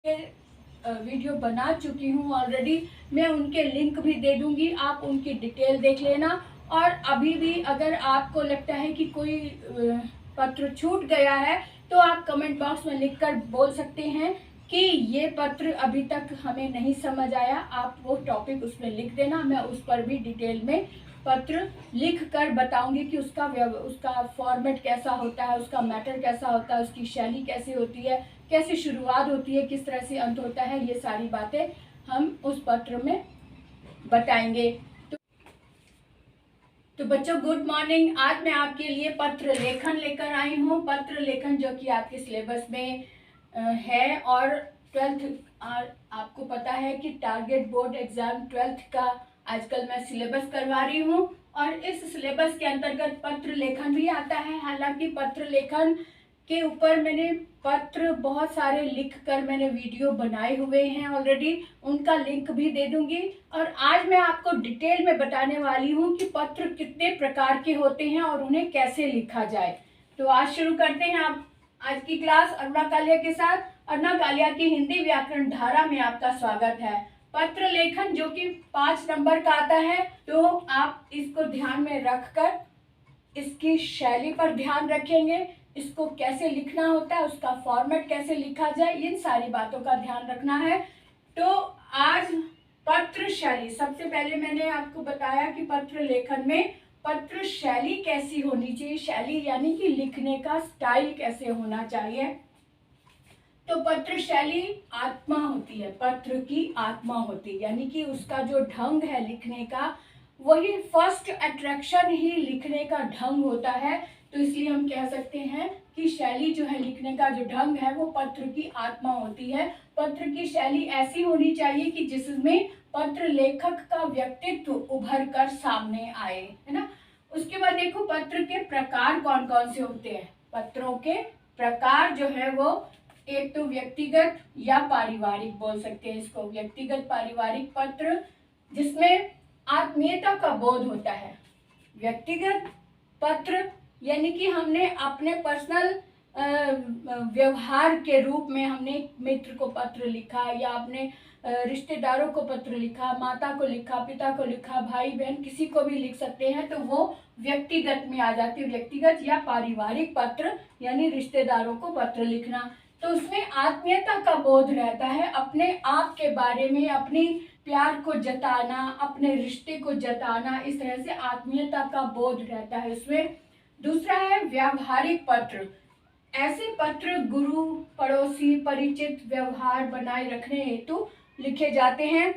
Video बना चुकी हूँ ऑलरेडी। मैं उनके लिंक भी दे दूँगी, आप उनकी डिटेल देख लेना। और अभी भी अगर आपको लगता है कि कोई पत्र छूट गया है तो आप कमेंट बॉक्स में लिखकर बोल सकते हैं कि ये पत्र अभी तक हमें नहीं समझ आया। आप वो टॉपिक उसमें लिख देना, मैं उस पर भी डिटेल में पत्र लिख कर बताऊंगी कि उसका फॉर्मेट कैसा होता है, उसका मैटर कैसा होता है, उसकी शैली कैसी होती है, कैसे शुरुआत होती है, किस तरह से अंत होता है। ये सारी बातें हम उस पत्र में बताएंगे। तो बच्चों गुड मॉर्निंग। आज मैं आपके लिए पत्र लेखन लेकर आई हूँ। पत्र लेखन जो कि आपके सिलेबस में है। और 12th आपको पता है कि टारगेट बोर्ड एग्जाम 12th का आजकल मैं सिलेबस करवा रही हूँ और इस सिलेबस के अंतर्गत पत्र लेखन भी आता है। हालांकि पत्र लेखन के ऊपर मैंने पत्र बहुत सारे लिख कर मैंने वीडियो बनाए हुए हैं ऑलरेडी, उनका लिंक भी दे दूंगी। और आज मैं आपको डिटेल में बताने वाली हूँ कि पत्र कितने प्रकार के होते हैं और उन्हें कैसे लिखा जाए। तो आज शुरू करते हैं आप आज की क्लास अरुणा कालिया के साथ। अरुणा कालिया की हिंदी व्याकरण धारा में आपका स्वागत है। पत्र लेखन जो कि 5 नंबर का आता है, तो आप इसको ध्यान में रखकर इसकी शैली पर ध्यान रखेंगे, इसको कैसे लिखना होता है, उसका फॉर्मेट कैसे लिखा जाए, इन सारी बातों का ध्यान रखना है। तो आज पत्र शैली, सबसे पहले मैंने आपको बताया कि पत्र लेखन में पत्र शैली कैसी होनी चाहिए। शैली यानी कि लिखने का स्टाइल कैसे होना चाहिए। तो पत्र शैली आत्मा होती है, पत्र की आत्मा होती है, यानी कि उसका जो ढंग है लिखने का, वही फर्स्ट अट्रैक्शन ही लिखने का ढंग होता है। तो इसलिए हम कह सकते हैं कि शैली जो है, लिखने का जो ढंग है, वो पत्र की आत्मा होती है। पत्र की शैली ऐसी होनी चाहिए कि जिसमें पत्र लेखक का व्यक्तित्व उभर कर सामने आए, है ना। उसके बाद देखो पत्र के प्रकार कौन कौन से होते हैं। पत्रों के प्रकार जो है वो एक तो व्यक्तिगत या पारिवारिक बोल सकते हैं इसको। व्यक्तिगत पारिवारिक पत्र जिसमें आत्मीयता का बोध होता है। व्यक्तिगत पत्र यानी कि हमने अपने पर्सनल व्यवहार के रूप में हमने मित्र को पत्र लिखा या अपने रिश्तेदारों को पत्र लिखा, माता को लिखा, पिता को लिखा, भाई बहन किसी को भी लिख सकते हैं, तो वो व्यक्तिगत में आ जाती है। व्यक्तिगत या पारिवारिक पत्र यानी रिश्तेदारों को पत्र लिखना, तो उसमें आत्मीयता का बोध रहता है। अपने आप के बारे में, अपनी प्यार को जताना, अपने रिश्ते को जताना, इस तरह से आत्मीयता का बोध रहता है उसमें। दूसरा है व्यावहारिक पत्र। ऐसे पत्र गुरु, पड़ोसी, परिचित व्यवहार बनाए रखने हेतु लिखे जाते हैं।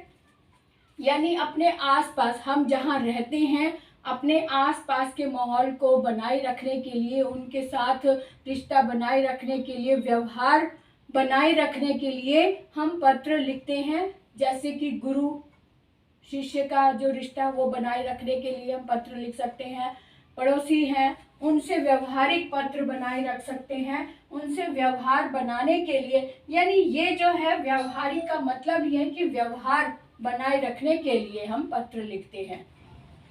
यानी अपने आसपास, हम जहाँ रहते हैं, अपने आसपास के माहौल को बनाए रखने के लिए, उनके साथ रिश्ता बनाए रखने के लिए, व्यवहार बनाए रखने के लिए हम पत्र लिखते हैं। जैसे कि गुरु शिष्य का जो रिश्ता वो बनाए रखने के लिए हम पत्र लिख सकते हैं। पड़ोसी हैं, उनसे व्यवहारिक पत्र बनाए रख सकते हैं, उनसे व्यवहार बनाने के लिए, यानी ये जो है व्यवहारिक का मतलब ये है कि व्यवहार बनाए रखने के लिए हम पत्र लिखते हैं।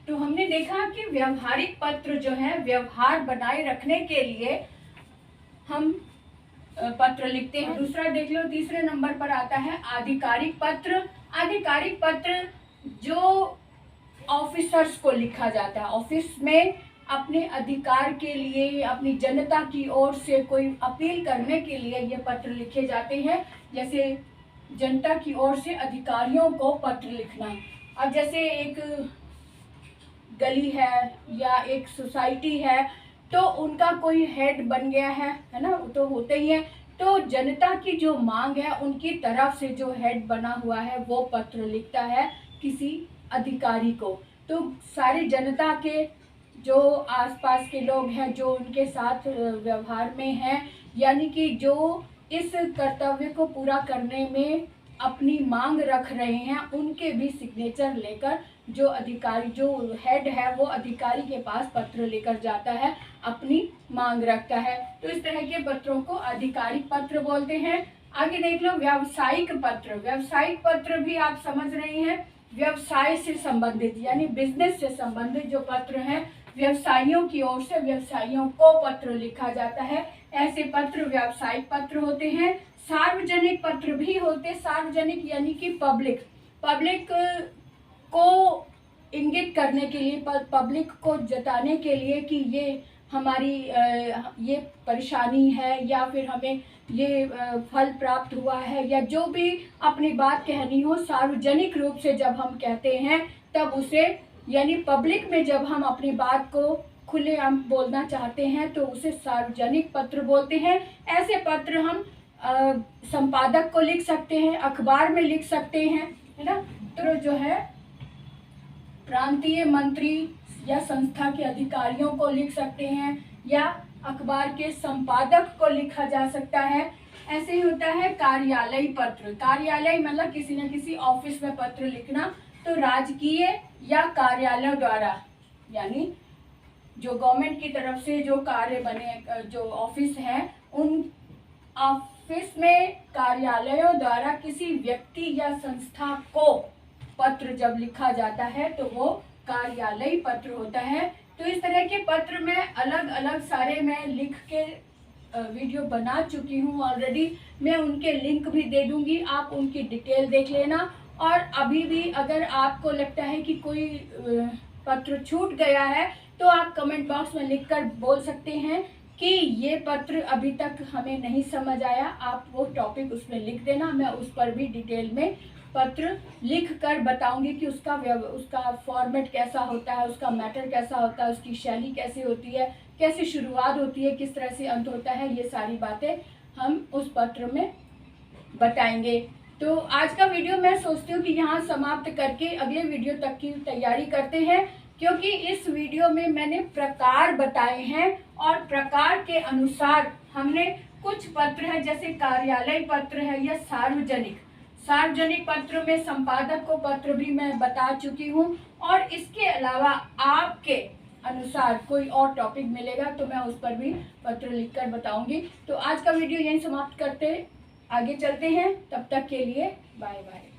तो हमने देखा कि व्यवहारिक पत्र जो है व्यवहार बनाए रखने के लिए हम पत्र लिखते हैं। दूसरा देख लो, तीसरे नंबर पर आता है आधिकारिक पत्र। आधिकारिक पत्र जो ऑफिसर्स को लिखा जाता है, ऑफिस में अपने अधिकार के लिए, अपनी जनता की ओर से कोई अपील करने के लिए ये पत्र लिखे जाते हैं। जैसे जनता की ओर से अधिकारियों को पत्र लिखना। अब जैसे एक गली है या एक सोसाइटी है, तो उनका कोई हेड बन गया है ना, तो होते ही है। तो जनता की जो मांग है, उनकी तरफ से जो हेड बना हुआ है वो पत्र लिखता है किसी अधिकारी को। तो सारी जनता के जो आसपास के लोग हैं, जो उनके साथ व्यवहार में हैं, यानी कि जो इस कर्तव्य को पूरा करने में अपनी मांग रख रहे हैं, उनके भी सिग्नेचर लेकर जो अधिकारी, जो हेड है, वो अधिकारी के पास पत्र लेकर जाता है, अपनी मांग रखता है। तो इस तरह के पत्रों को आधिकारिक पत्र बोलते हैं। आगे देख लो व्यावसायिक पत्र। व्यावसायिक पत्र भी आप समझ रहे हैं, व्यवसाय से संबंधित यानी बिजनेस से संबंधित जो पत्र हैं, व्यवसायियों की ओर से व्यवसायियों को पत्र लिखा जाता है। ऐसे पत्र व्यावसायिक पत्र होते हैं। सार्वजनिक पत्र भी होते। सार्वजनिक यानी कि पब्लिक को इंगित करने के लिए, पब्लिक को जताने के लिए कि ये हमारी ये परेशानी है या फिर हमें ये फल प्राप्त हुआ है, या जो भी अपनी बात कहनी हो सार्वजनिक रूप से जब हम कहते हैं तब उसे, यानी पब्लिक में जब हम अपनी बात को खुलेआम बोलना चाहते हैं तो उसे सार्वजनिक पत्र बोलते हैं। ऐसे पत्र हम संपादक को लिख सकते हैं, अखबार में लिख सकते हैं, है ना। तो जो है प्रांतीय मंत्री या संस्था के अधिकारियों को लिख सकते हैं, या अखबार के संपादक को लिखा जा सकता है। ऐसे ही होता है कार्यालय पत्र। कार्यालय मतलब किसी न किसी ऑफिस में पत्र लिखना। तो राजकीय या कार्यालय द्वारा, यानी जो गवर्नमेंट की तरफ से जो कार्य बने, जो ऑफिस है, उन ऑफिस में कार्यालयों द्वारा किसी व्यक्ति या संस्था को पत्र जब लिखा जाता है तो वो कार्यालय पत्र होता है। तो इस तरह के पत्र में अलग अलग सारे मैं लिख के वीडियो बना चुकी हूँ ऑलरेडी। मैं उनके लिंक भी दे दूँगी, आप उनकी डिटेल देख लेना। और अभी भी अगर आपको लगता है कि कोई पत्र छूट गया है तो आप कमेंट बॉक्स में लिखकर बोल सकते हैं कि ये पत्र अभी तक हमें नहीं समझ आया। आप वो टॉपिक उसमें लिख देना, मैं उस पर भी डिटेल में पत्र लिख कर बताऊंगी कि उसका फॉर्मेट कैसा होता है, उसका मैटर कैसा होता है, उसकी शैली कैसे होती है, कैसे शुरुआत होती है, किस तरह से अंत होता है। ये सारी बातें हम उस पत्र में बताएंगे। तो आज का वीडियो मैं सोचती हूँ कि यहाँ समाप्त करके अगले वीडियो तक की तैयारी करते हैं, क्योंकि इस वीडियो में मैंने प्रकार बताए हैं और प्रकार के अनुसार हमने कुछ पत्र है, जैसे कार्यालय पत्र है या सार्वजनिक पत्र में संपादक को पत्र भी मैं बता चुकी हूँ। और इसके अलावा आपके अनुसार कोई और टॉपिक मिलेगा तो मैं उस पर भी पत्र लिखकर बताऊंगी। तो आज का वीडियो यहीं समाप्त करते, आगे चलते हैं। तब तक के लिए बाय बाय।